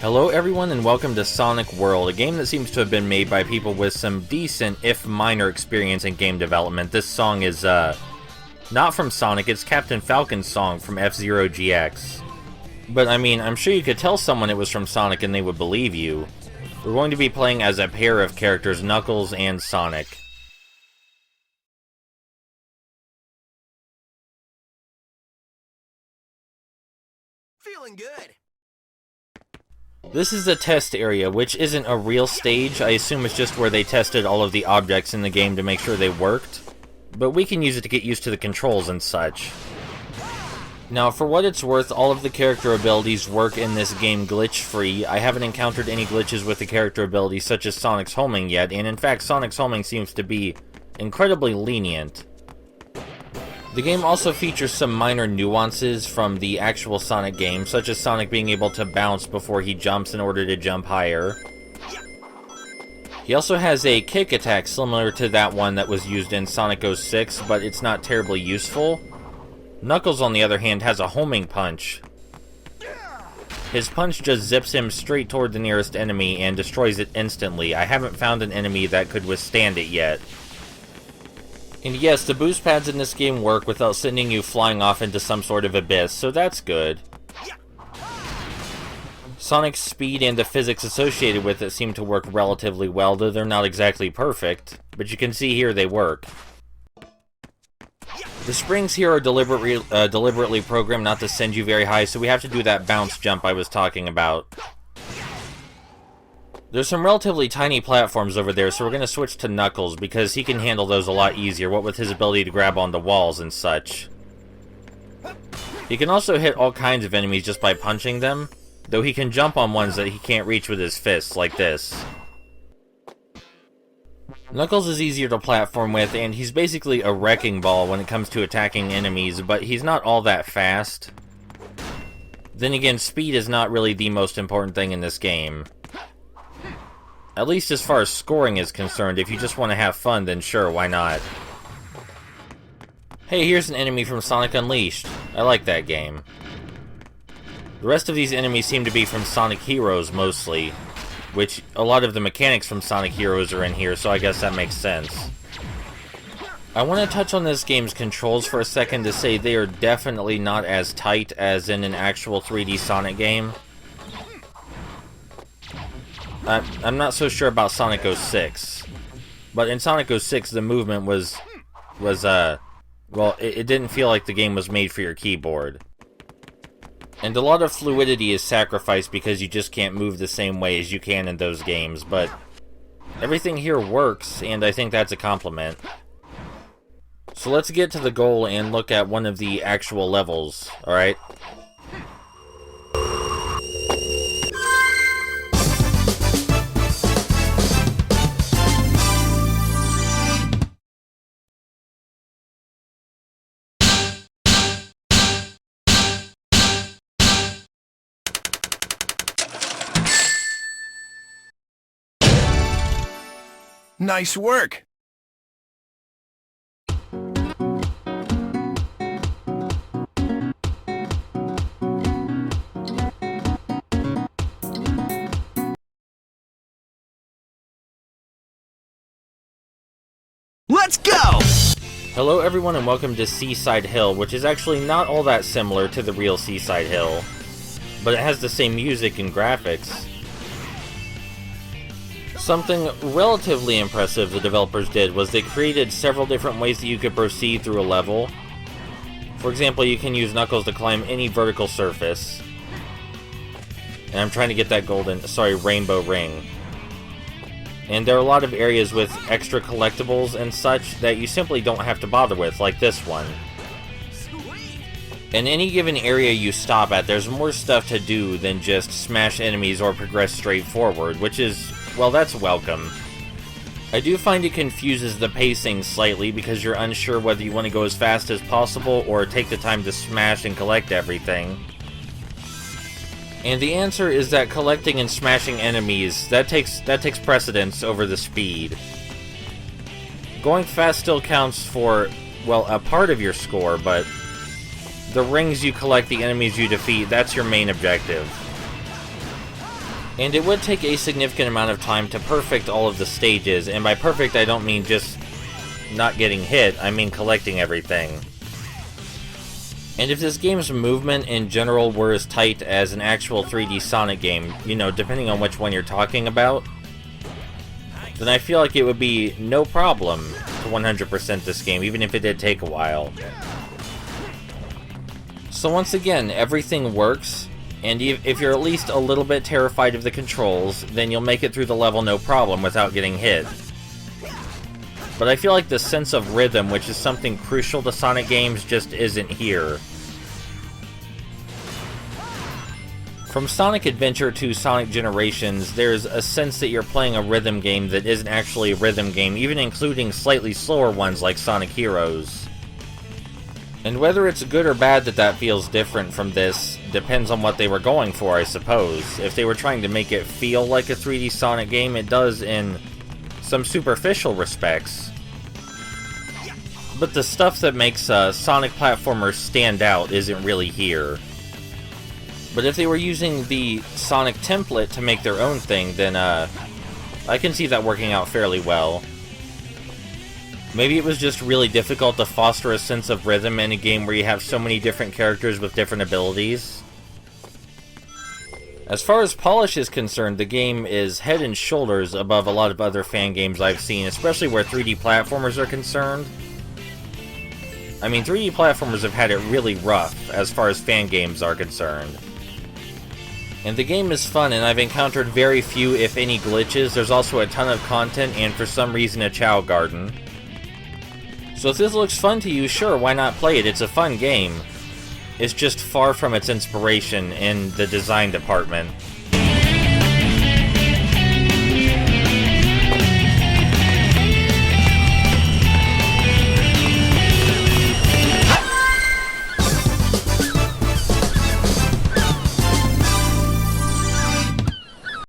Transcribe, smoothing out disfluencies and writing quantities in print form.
Hello everyone and welcome to Sonic World, a game that seems to have been made by people with some decent, if minor, experience in game development. This song is, not from Sonic, it's Captain Falcon's song from F-Zero GX. But I mean, I'm sure you could tell someone it was from Sonic and they would believe you. We're going to be playing as a pair of characters, Knuckles and Sonic. Feeling good. This is a test area, which isn't a real stage. I assume it's just where they tested all of the objects in the game to make sure they worked. But we can use it to get used to the controls and such. Now, for what it's worth, all of the character abilities work in this game glitch-free. I haven't encountered any glitches with the character abilities such as Sonic's homing yet, and in fact, Sonic's homing seems to be incredibly lenient. The game also features some minor nuances from the actual Sonic game, such as Sonic being able to bounce before he jumps in order to jump higher. He also has a kick attack similar to that one that was used in Sonic 06, but it's not terribly useful. Knuckles, on the other hand, has a homing punch. His punch just zips him straight toward the nearest enemy and destroys it instantly. I haven't found an enemy that could withstand it yet. And yes, the boost pads in this game work without sending you flying off into some sort of abyss, so that's good. Sonic's speed and the physics associated with it seem to work relatively well, though they're not exactly perfect, but you can see here they work. The springs here are deliberately programmed not to send you very high, so we have to do that bounce jump I was talking about. There's some relatively tiny platforms over there, so we're going to switch to Knuckles, because he can handle those a lot easier, what with his ability to grab onto walls and such. He can also hit all kinds of enemies just by punching them, though he can jump on ones that he can't reach with his fists, like this. Knuckles is easier to platform with, and he's basically a wrecking ball when it comes to attacking enemies, but he's not all that fast. Then again, speed is not really the most important thing in this game. At least as far as scoring is concerned. If you just want to have fun, then sure, why not? Hey, here's an enemy from Sonic Unleashed. I like that game. The rest of these enemies seem to be from Sonic Heroes, mostly. Which, a lot of the mechanics from Sonic Heroes are in here, so I guess that makes sense. I want to touch on this game's controls for a second to say they are definitely not as tight as in an actual 3D Sonic game. I'm not so sure about Sonic 06, but in Sonic 06 the movement was well, it didn't feel like the game was made for your keyboard. And a lot of fluidity is sacrificed because you just can't move the same way as you can in those games, but everything here works, and I think that's a compliment. So let's get to the goal and look at one of the actual levels, alright? Nice work. Let's go! Hello everyone and welcome to Seaside Hill, which is actually not all that similar to the real Seaside Hill, but it has the same music and graphics. Something relatively impressive the developers did was they created several different ways that you could proceed through a level. For example, you can use Knuckles to climb any vertical surface. And I'm trying to get that rainbow ring. And there are a lot of areas with extra collectibles and such that you simply don't have to bother with, like this one. In any given area you stop at, there's more stuff to do than just smash enemies or progress straight forward, which is, well, that's welcome. I do find it confuses the pacing slightly because you're unsure whether you want to go as fast as possible or take the time to smash and collect everything. And the answer is that collecting and smashing enemies, that takes precedence over the speed. Going fast still counts for, well, a part of your score, but the rings you collect, the enemies you defeat, that's your main objective. And it would take a significant amount of time to perfect all of the stages, and by perfect I don't mean just not getting hit, I mean collecting everything. And if this game's movement in general were as tight as an actual 3D Sonic game, you know, depending on which one you're talking about, then I feel like it would be no problem to 100% this game, even if it did take a while. So once again, everything works, and if you're at least a little bit terrified of the controls, then you'll make it through the level no problem without getting hit. But I feel like the sense of rhythm, which is something crucial to Sonic games, just isn't here. From Sonic Adventure to Sonic Generations, there's a sense that you're playing a rhythm game that isn't actually a rhythm game, even including slightly slower ones like Sonic Heroes. And whether it's good or bad that that feels different from this depends on what they were going for, I suppose. If they were trying to make it feel like a 3D Sonic game, it does in some superficial respects. But the stuff that makes Sonic platformers stand out isn't really here. But if they were using the Sonic template to make their own thing, then I can see that working out fairly well. Maybe it was just really difficult to foster a sense of rhythm in a game where you have so many different characters with different abilities. As far as polish is concerned, the game is head and shoulders above a lot of other fan games I've seen, especially where 3D platformers are concerned. I mean, 3D platformers have had it really rough as far as fan games are concerned. And the game is fun, and I've encountered very few, if any, glitches. There's also a ton of content, and for some reason a Chow Garden. So if this looks fun to you, sure, why not play it? It's a fun game. It's just far from its inspiration in the design department.